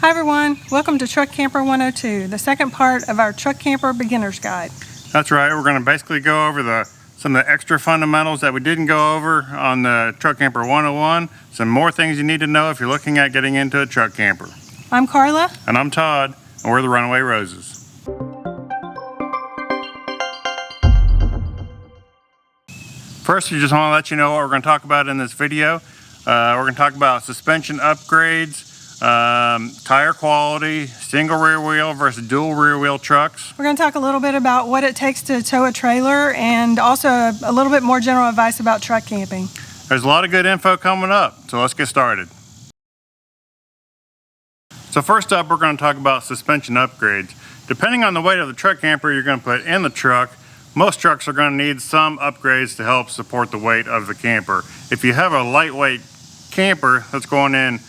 Hi everyone, welcome to Truck Camper 102, the second part of our Truck Camper Beginner's Guide. That's right, we're going to basically go over some of the extra fundamentals that we didn't go over on the Truck Camper 101, some more things you need to know if you're looking at getting into a truck camper. I'm Carla. And I'm Todd, and we're the Runaway Roses. First, we just want to let you know what we're going to talk about in this video. We're going to talk about suspension upgrades, tire quality, single rear wheel versus dual rear wheel trucks. We're going to talk a little bit about what it takes to tow a trailer and also a little bit more general advice about truck camping. There's a lot of good info coming up, so let's get started. So first up, we're going to talk about suspension upgrades. Depending on the weight of the truck camper you're going to put in the truck, most trucks are going to need some upgrades to help support the weight of the camper. If you have a lightweight camper that's going in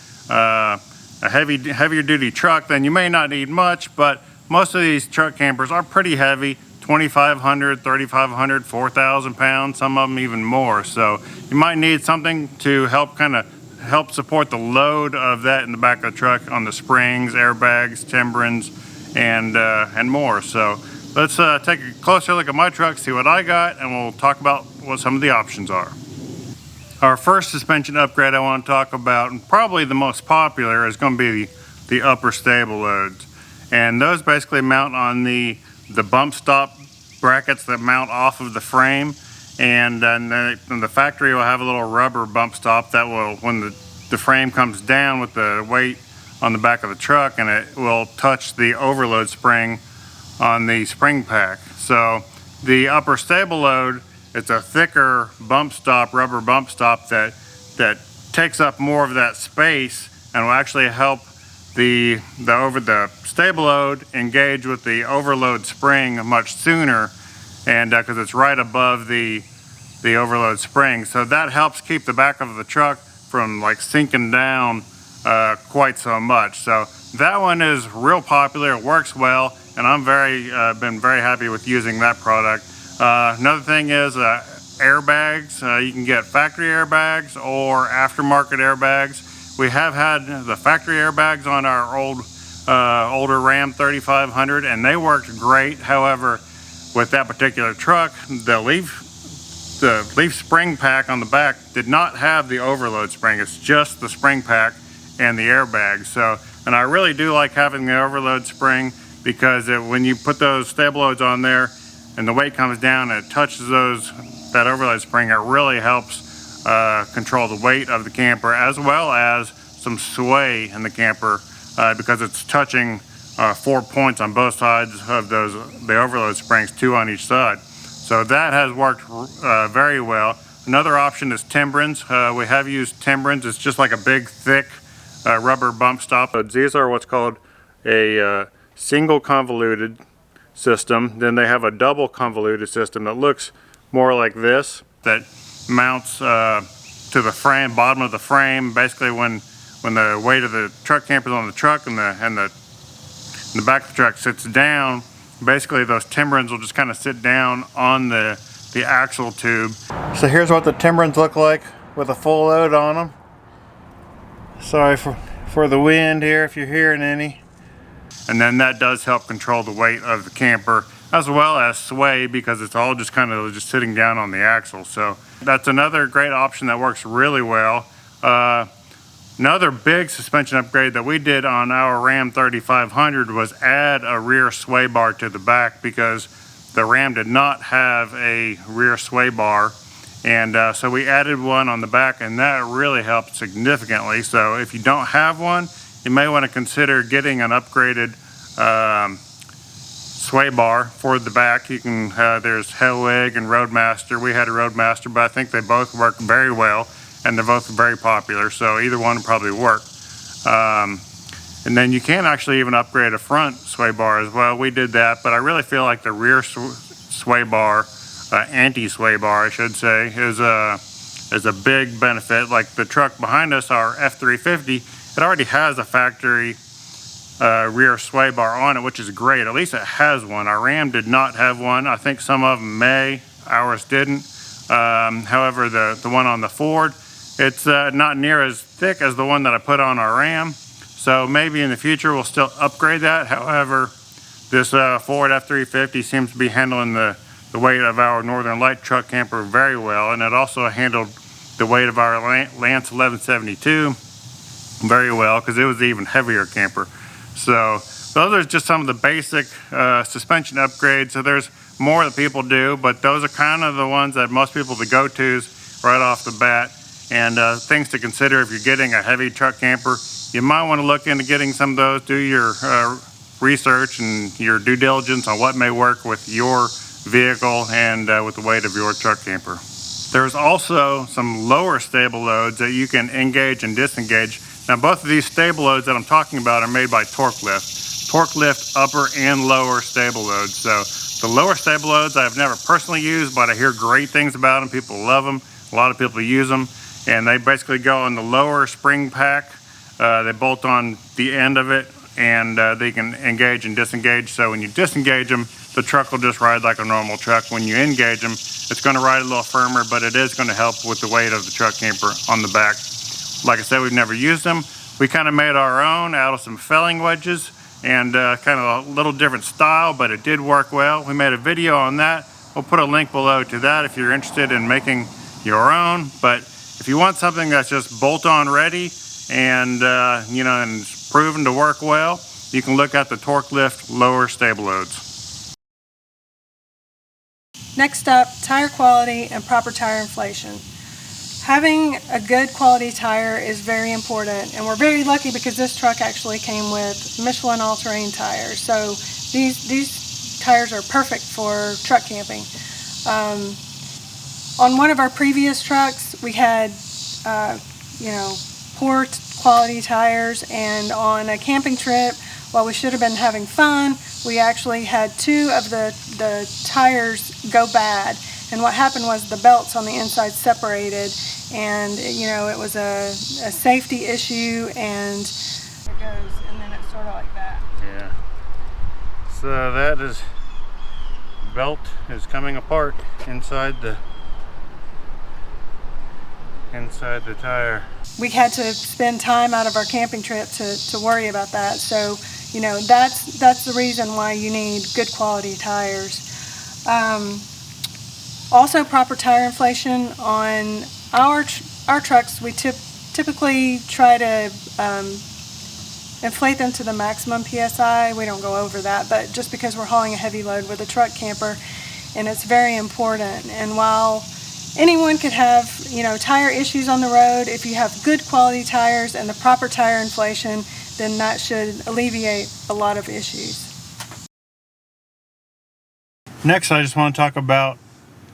a heavier duty truck, then you may not need much, but most of these truck campers are pretty heavy, 2,500, 3,500, 4,000 pounds, some of them even more. So you might need something to help support the load of that in the back of the truck on the springs, airbags, timbrins, and more. So let's take a closer look at my truck, see what I got, and we'll talk about what some of the options are. Our first suspension upgrade I want to talk about, and probably the most popular, is going to be the upper stable loads. And those basically mount on the bump stop brackets that mount off of the frame. And then the factory will have a little rubber bump stop that will, when the frame comes down with the weight on the back of the truck, and it will touch the overload spring on the spring pack. So the upper stable load, it's a thicker bump stop, rubber bump stop that takes up more of that space and will actually help the stable load engage with the overload spring much sooner, and because it's right above the overload spring. So that helps keep the back of the truck from like sinking down quite so much. So that one is real popular, it works well, and I'm been very happy with using that product. Another thing is airbags. You can get factory airbags or aftermarket airbags. We have had the factory airbags on our older Ram 3500, and they worked great. However, with that particular truck, the leaf spring pack on the back did not have the overload spring. It's just the spring pack and the airbag. So, and I really do like having the overload spring, because when you put those stable loads on there and the weight comes down and it touches that overload spring, it really helps control the weight of the camper, as well as some sway in the camper, because it's touching 4 points on both sides of the overload springs, 2 on each side. So that has worked very well. Another option is timbrins. We have used timbrins. It's just like a big, thick rubber bump stop. These are what's called a single convoluted system. Then they have a double convoluted system that looks more like this, that mounts to the frame, bottom of the frame. Basically, when the weight of the truck camper is on the truck and the back of the truck sits down, basically those timbrins will just kind of sit down on the axle tube. So here's what the timbrins look like with a full load on them. Sorry for the wind here if you're hearing any. And then that does help control the weight of the camper, as well as sway, because it's all just kind of sitting down on the axle. So that's another great option that works really well. Another big suspension upgrade that we did on our Ram 3500 was add a rear sway bar to the back, because the Ram did not have a rear sway bar. And so we added one on the back, and that really helped significantly. So if you don't have one, you may want to consider getting an upgraded sway bar for the back. You can there's Hellwig and Roadmaster. We had a Roadmaster, but I think they both work very well, and they're both very popular, so either one would probably work. And then you can actually even upgrade a front sway bar as well. We did that, but I really feel like the rear sway bar, anti-sway bar I should say, is a big benefit. Like the truck behind us, our F350, it already has a factory rear sway bar on it, which is great. At least it has one. Our Ram did not have one. I think some of them may, ours didn't. However, the one on the Ford, it's not near as thick as the one that I put on our Ram. So maybe in the future we'll still upgrade that. However, this Ford F-350 seems to be handling the weight of our Northern Light truck camper very well, and it also handled the weight of our Lance 1172 very well, because it was an even heavier camper. So those are just some of the basic suspension upgrades. So there's more that people do, but those are kind of the ones that most people, the go-tos right off the bat. And things to consider if you're getting a heavy truck camper. You might want to look into getting some of those, do your research and your due diligence on what may work with your vehicle and with the weight of your truck camper. There's also some lower stable loads that you can engage and disengage. Now both of these stable loads that I'm talking about are made by TorkLift. TorkLift upper and lower stable loads. So the lower stable loads I've never personally used, but I hear great things about them. People love them. A lot of people use them. And they basically go on the lower spring pack. They bolt on the end of it, and they can engage and disengage. So when you disengage them, the truck will just ride like a normal truck. When you engage them, it's going to ride a little firmer, but it is going to help with the weight of the truck camper on the back. Like I said, we've never used them. We kind of made our own out of some felling wedges and kind of a little different style, but it did work well. We made a video on that. We'll put a link below to that if you're interested in making your own. But if you want something that's just bolt-on ready and and it's proven to work well, you can look at the TorkLift lower stable loads. Next up, tire quality and proper tire inflation. Having a good quality tire is very important, and we're very lucky because this truck actually came with Michelin all-terrain tires. So these tires are perfect for truck camping. On one of our previous trucks, we had, poor quality tires, and on a camping trip, while we should have been having fun, we actually had two of the tires go bad. And what happened was the belts on the inside separated, and it was a safety issue, and it goes, and then it's sort of like that. Yeah. So that is, belt is coming apart inside the tire. We had to spend time out of our camping trip to worry about that. So, that's the reason why you need good quality tires. Also, proper tire inflation on our trucks. We typically try to inflate them to the maximum PSI. We don't go over that, but just because we're hauling a heavy load with a truck camper, and it's very important. And while anyone could have, tire issues on the road, if you have good quality tires and the proper tire inflation, then that should alleviate a lot of issues. Next, I just want to talk about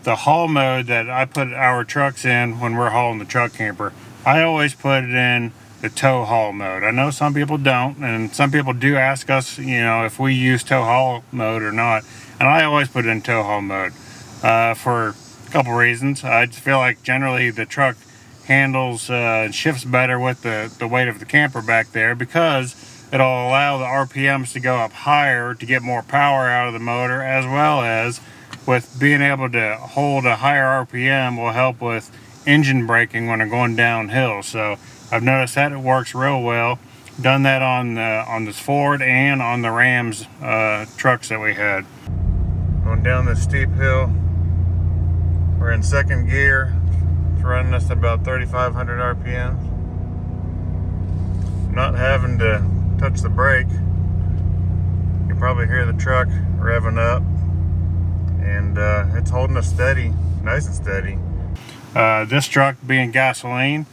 the haul mode that I put our trucks in when we're hauling the truck camper. I always put it in the tow haul mode. I know some people don't, and some people do ask us, if we use tow haul mode or not. And I always put it in tow haul mode for a couple reasons. I just feel like generally the truck handles shifts better with the weight of the camper back there, because it'll allow the RPMs to go up higher to get more power out of the motor, as well as with being able to hold a higher RPM will help with engine braking when they're going downhill. So I've noticed that it works real well. Done that on this Ford and on the Ram's trucks that we had. Going down this steep hill. We're in second gear. It's running us about 3,500 RPMs. Not having to touch the brake. You can probably hear the truck revving up, and it's holding us steady, nice and steady. This truck, being gasoline,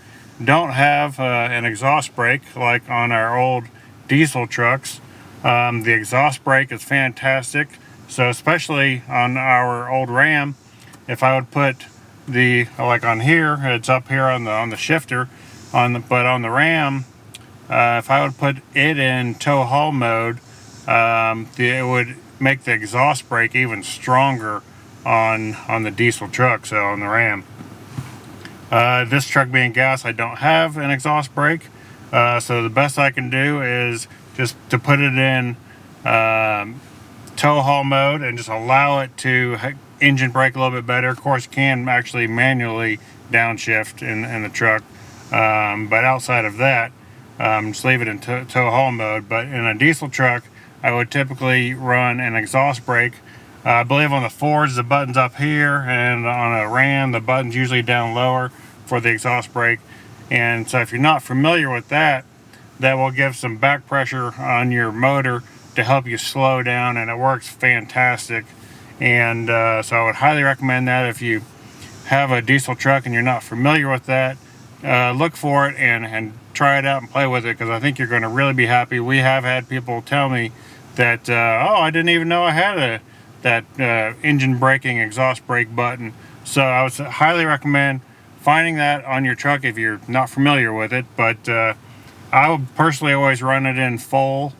don't have an exhaust brake like on our old diesel trucks. The exhaust brake is fantastic. So especially on our old Ram, if I would put like on here, it's up here on the shifter, but on the Ram, if I would put it in tow haul mode, it would make the exhaust brake even stronger on the diesel truck, so on the Ram. This truck being gas, I don't have an exhaust brake, so the best I can do is just to put it in tow haul mode and just allow it to engine brake a little bit better. Of course, you can actually manually downshift in the truck, but outside of that, just leave it in tow haul mode. But in a diesel truck, I would typically run an exhaust brake. I believe on the Fords the button's up here, and on a Ram the button's usually down lower for the exhaust brake. And so if you're not familiar with that, that will give some back pressure on your motor to help you slow down, and it works fantastic. And so I would highly recommend that if you have a diesel truck and you're not familiar with that, look for it and try it out and play with it, because I think you're going to really be happy. We have had people tell me that, oh, I didn't even know I had that engine braking exhaust brake button. So I would highly recommend finding that on your truck if you're not familiar with it. But I would personally always run it in full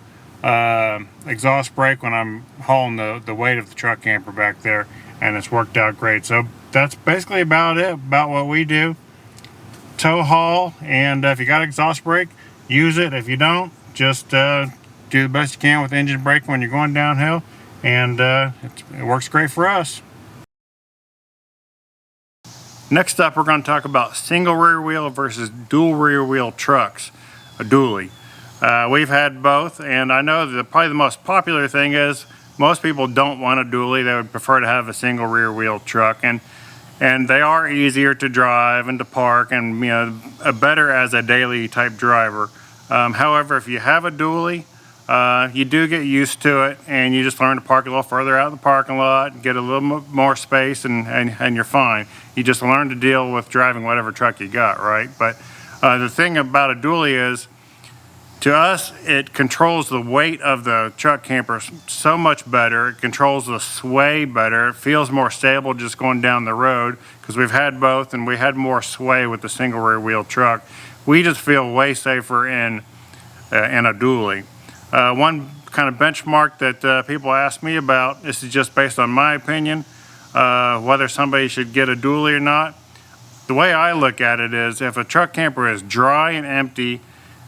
exhaust brake when I'm hauling the weight of the truck camper back there, and it's worked out great. So that's basically about it, about what we do. Tow haul, and if you got exhaust brake, use it. If you don't, just do the best you can with engine brake when you're going downhill, and it works great for us. Next up, we're going to talk about single rear wheel versus dual rear wheel trucks, a dually. We've had both, and I know that probably the most popular thing is most people don't want a dually. They would prefer to have a single rear wheel truck, and they are easier to drive and to park, and better as a daily type driver. However, if you have a dually, you do get used to it, and you just learn to park a little further out in the parking lot, get a little more space, and you're fine. You just learn to deal with driving whatever truck you got, right? But the thing about a dually is, to us, it controls the weight of the truck camper so much better. It controls the sway better. It feels more stable just going down the road, because we've had both, and we had more sway with the single rear wheel truck. We just feel way safer in a dually. One kind of benchmark that people ask me about, this is just based on my opinion, whether somebody should get a dually or not. The way I look at it is, if a truck camper is dry and empty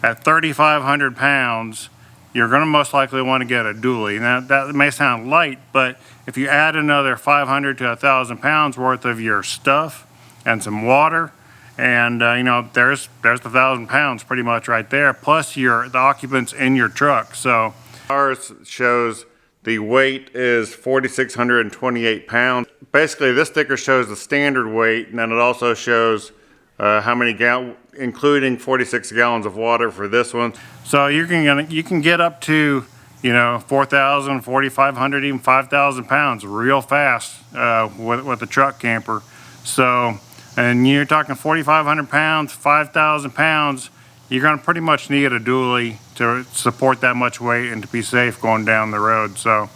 at 3,500 pounds, you're going to most likely want to get a dually. Now, that may sound light, but if you add another 500 to 1,000 pounds worth of your stuff and some water, and there's the 1,000 pounds pretty much right there, plus the occupants in your truck. So ours shows the weight is 4,628 pounds. Basically, this sticker shows the standard weight, and then it also shows how many gallons, including 46 gallons of water for this one. So you can get up to 4,000, 4,500, even 5,000 pounds real fast with a truck camper. So, and you're talking 4,500 pounds, 5,000 pounds, you're going to pretty much need a dually to support that much weight and to be safe going down the road. So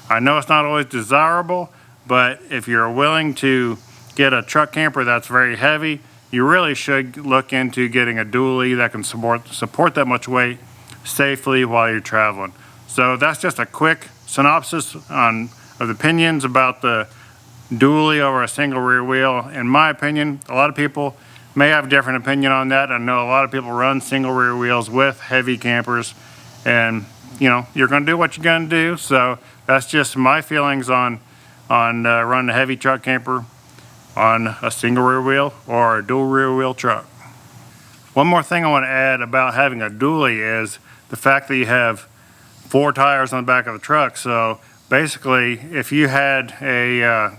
I know it's not always desirable, but if you're willing to get a truck camper that's very heavy, you really should look into getting a dually that can support that much weight safely while you're traveling. So that's just a quick synopsis of opinions about the dually over a single rear wheel. In my opinion, a lot of people may have a different opinion on that. I know a lot of people run single rear wheels with heavy campers, and you're going to do what you're going to do. So that's just my feelings on running a heavy truck camper on a single rear wheel or a dual rear wheel truck. One more thing I want to add about having a dually is the fact that you have 4 tires on the back of the truck. So basically, if you had a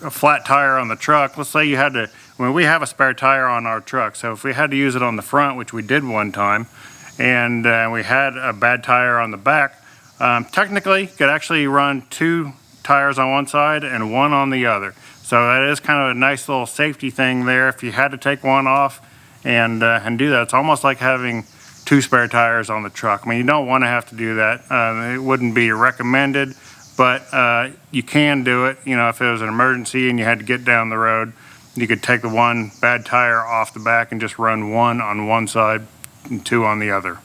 flat tire on the truck, let's say you had to, we have a spare tire on our truck, so if we had to use it on the front, which we did one time, and we had a bad tire on the back, technically could actually run 2 tires on one side and 1 on the other. So that is kind of a nice little safety thing there. If you had to take one off and do that, it's almost like having 2 spare tires on the truck. I mean, you don't want to have to do that. It wouldn't be recommended, but you can do it. If it was an emergency and you had to get down the road, you could take the one bad tire off the back and just run 1 on one side and 2 on the other.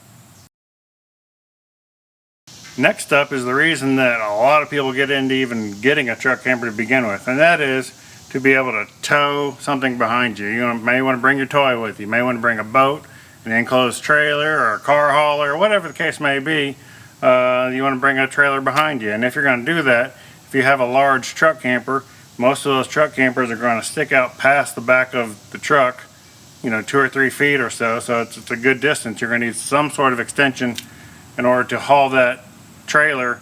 Next up is the reason that a lot of people get into even getting a truck camper to begin with, and that is to be able to tow something behind you. You may want to bring your toy with you. You may want to bring a boat, an enclosed trailer, or a car hauler, or whatever the case may be. You want to bring a trailer behind you, and if you're going to do that, if you have a large truck camper, most of those truck campers are going to stick out past the back of the truck you know, 2 or 3 feet or so. So it's a good distance. You're going to need some sort of extension in order to haul that trailer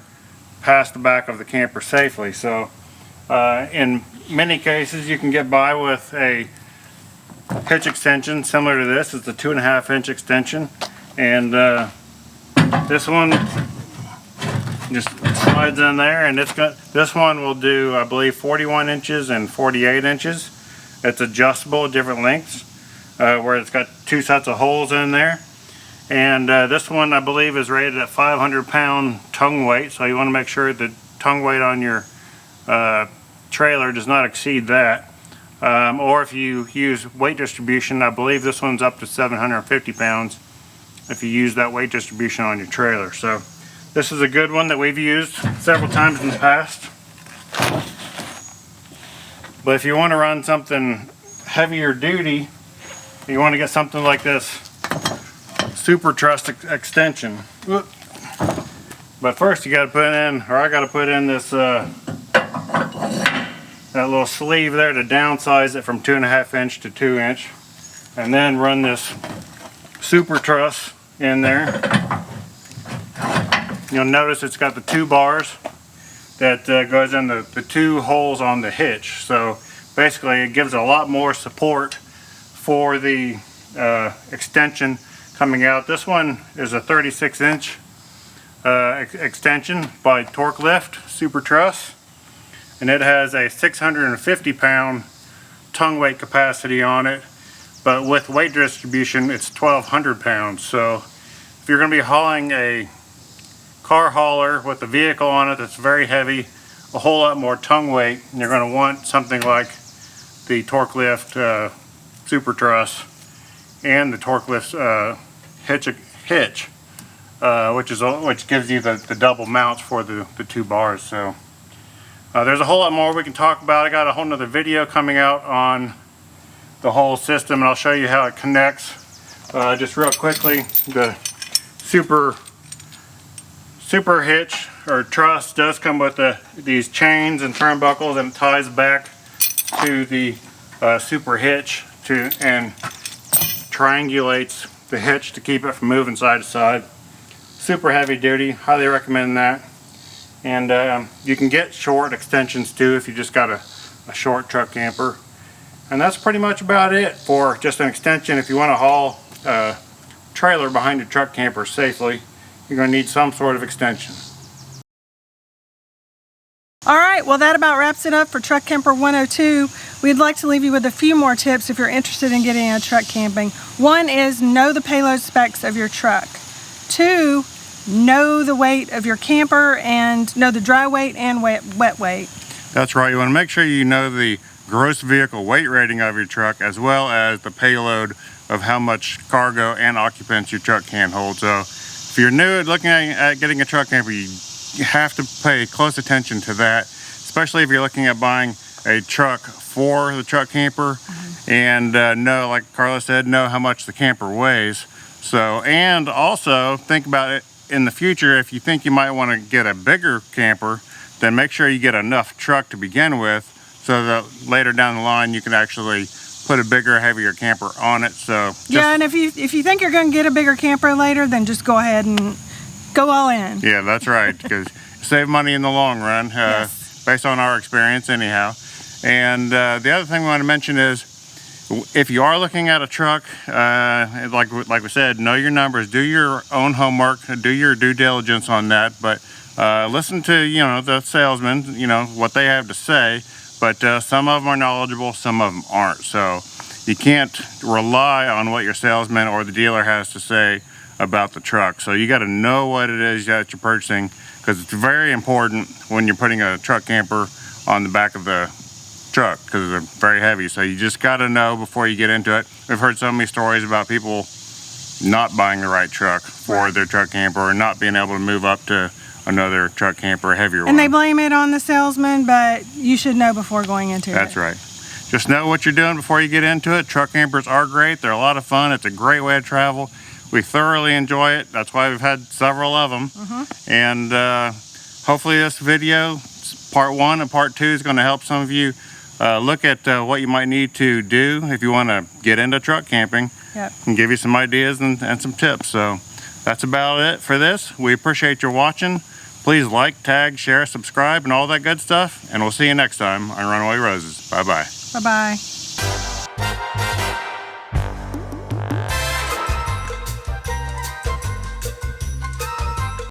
past the back of the camper safely. So in many cases you can get by with a hitch extension similar to this. It's a 2.5-inch extension, and this one just slides in there, and this one will do, I believe, 41 inches and 48 inches. It's adjustable at different lengths, where it's got 2 sets of holes in there. And this one, I believe, is rated at 500-pound tongue weight, so you want to make sure the tongue weight on your trailer does not exceed that. Or if you use weight distribution, I believe this one's up to 750 pounds if you use that weight distribution on your trailer. So this is a good one that we've used several times in the past. But if you want to run something heavier duty, you want to get something like this super truss extension. But first you got to put in, or I got to put in this that little sleeve there to downsize it from 2.5-inch to 2-inch, and then run this super truss in there. You'll notice it's got the 2 bars that goes in the 2 holes on the hitch. So basically it gives a lot more support for the extension coming out. This one is a 36-inch extension by TorkLift Super Truss, and it has a 650-pound tongue weight capacity on it, but with weight distribution it's 1,200 pounds. So if you're going to be hauling a car hauler with a vehicle on it that's very heavy, a whole lot more tongue weight, and you're going to want something like the TorkLift Super Truss and the TorkLift hitch, which gives you the double mounts for the 2 bars. So there's a whole lot more we can talk about. I got a whole nother video coming out on the whole system, and I'll show you how it connects. Just real quickly, the super hitch or truss does come with these chains and turnbuckles, and it ties back to the super hitch and triangulates the hitch to keep it from moving side to side. Super heavy duty, highly recommend that. And you can get short extensions too if you just got a short truck camper. And that's pretty much about it for just an extension. If you want to haul a trailer behind a truck camper safely, you're going to need some sort of extension. Alright, well that about wraps it up for Truck Camper 102. We'd like to leave you with a few more tips if you're interested in getting a truck camping. One is know the payload specs of your truck. 2, know the weight of your camper and know the dry weight and wet weight. That's right. You want to make sure you know the gross vehicle weight rating of your truck, as well as the payload of how much cargo and occupants your truck can hold. So if you're new at looking at getting a truck camper, you have to pay close attention to that, especially if you're looking at buying a truck for the truck camper. And know, like Carla said, know how much the camper weighs. So, and also think about it in the future. If you think you might want to get a bigger camper, then make sure you get enough truck to begin with, so that later down the line you can actually put a bigger, heavier camper on it. So yeah, and if you think you're going to get a bigger camper later, then just go ahead and go all in. Yeah, that's right, because save money in the long run, yes. Based on our experience anyhow. And the other thing we want to mention is, if you are looking at a truck, like we said, know your numbers, do your own homework, do your due diligence on that, but listen to the salesman, what they have to say. But some of them are knowledgeable, some of them aren't. So you can't rely on what your salesman or the dealer has to say about the truck. So you got to know what it is that you're purchasing, because it's very important when you're putting a truck camper on the back of the truck, because they're very heavy. So you just got to know before you get into it. We've heard so many stories about people not buying the right truck for their truck camper, or not being able to move up to another truck camper, a heavier one. And they blame it on the salesman, but you should know before going into it. That's right. Just know what you're doing before you get into it. Truck campers are great. They're a lot of fun. It's a great way to travel. We thoroughly enjoy it. That's why we've had several of them. And hopefully this video, part 1 and part 2, is going to help some of you look at what you might need to do if you want to get into truck camping. Yep. And give you some ideas and some tips. So that's about it for this. We appreciate your watching. Please like, tag, share, subscribe, and all that good stuff. And we'll see you next time on Runaway Roses. Bye-bye. Bye-bye.